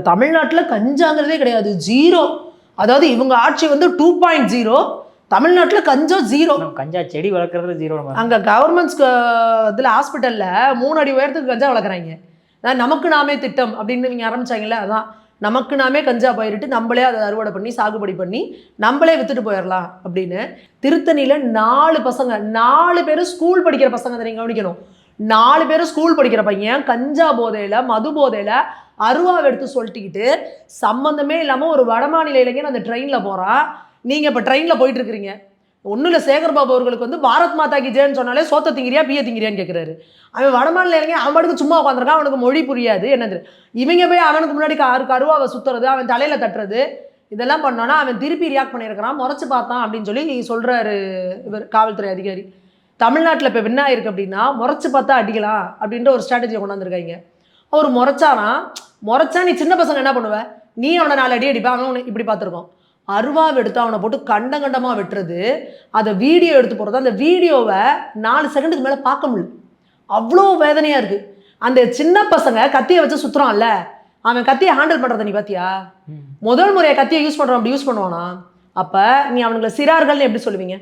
தமிழ்நாட்டில் கஞ்சாங்கிறதே கிடையாது, ஜீரோ. அதாவது இவங்க ஆட்சி வந்து 2.0, தமிழ்நாட்டில் கஞ்சா ஜீரோ. கஞ்சா செடி வளர்க்குறது ஜீரோ. அங்கே கவர்மெண்ட்ஸ் இதில் ஹாஸ்பிட்டலில் 3 அடி உயரத்துக்கு கஞ்சா வளர்க்குறாங்க. நமக்கு நாமே திட்டம் அப்படின்னு நீங்கள் ஆரம்பிச்சாங்கல்ல, அதான் நமக்கு நாமே கஞ்சா பயிரிட்டு நம்மளே அதை அறுவடை பண்ணி சாகுபடி பண்ணி நம்மளே வித்துட்டு போயிடலாம் அப்படின்னு. திருத்தணியில் 4 பசங்க, 4 பேர் ஸ்கூல் படிக்கிற பசங்க, அதை நீங்கள் கவனிக்கணும். 4 பேர் ஸ்கூல் படிக்கிற பையன் கஞ்சா போதையில், மது போதையில் அருவாவை எடுத்து சொல்லிட்டுக்கிட்டு சம்மந்தமே இல்லாமல் ஒரு வடமாநில இளைஞன் அந்த ட்ரெயினில் போகிறான். நீங்கள் இப்போ ட்ரெயினில் போயிட்டு இருக்கிறீங்க, ஒன்றும் இல்லை, சேகர்பாபு அவர்களுக்கு வந்து பாரத் மாதா கி ஜெயன்னு சொன்னாலே சோத்த திங்கிறியா பிய திங்கிறியான்னு கேட்குறாரு. அவன் வடமாநில இளைஞன், அவன் பாட்டுக்கு சும்மா உட்காந்துருக்கான், அவனுக்கு மொழி புரியாது என்னது. இவங்க போய் அவனுக்கு முன்னாடி கருவாவை சுற்றுறது, அவன் தலையில் தட்டுறது, இதெல்லாம் பண்ணோன்னா அவன் திருப்பி ரியாக்ட் பண்ணியிருக்கிறான், முறைச்சி பார்த்தான் அப்படின்னு சொல்லி சொல்கிறாரு இவர் காவல்துறை அதிகாரி. தமிழ்நாட்டில் இப்போ என்ன ஆயிருக்கு அப்படின்னா, முறைச்சி பார்த்தா அடிக்கலாம் அப்படின்ற ஒரு ஸ்ட்ராட்டஜியை கொண்டாந்துருக்காங்க. அவர் முறைச்சா நீ சின்ன பசங்க என்ன பண்ணுவ, நீ அவனை 4 அடி அடிப்பா, அவன் இப்படி பார்த்துருக்கோம். அருவாவை எடுத்து அவனை போட்டு கண்டமாக வெட்டுறது, அதை வீடியோ எடுத்து போடுறது, அந்த வீடியோவை 4 செகண்டுக்கு மேலே பார்க்க முடியல, அவ்வளோ வேதனையாக இருக்குது. அந்த சின்ன பசங்க கத்தியை வச்சு சுற்றுறான்ல, அவன் கத்தியை ஹேண்டில் பண்ணுறதை நீ பார்த்தியா? முதல் முறையை கத்தியை யூஸ் பண்ணுறான், அப்படி யூஸ் பண்ணுவானா? அப்போ நீ அவனுங்களை சிறார்கள்னு எப்படி சொல்லுவீங்க?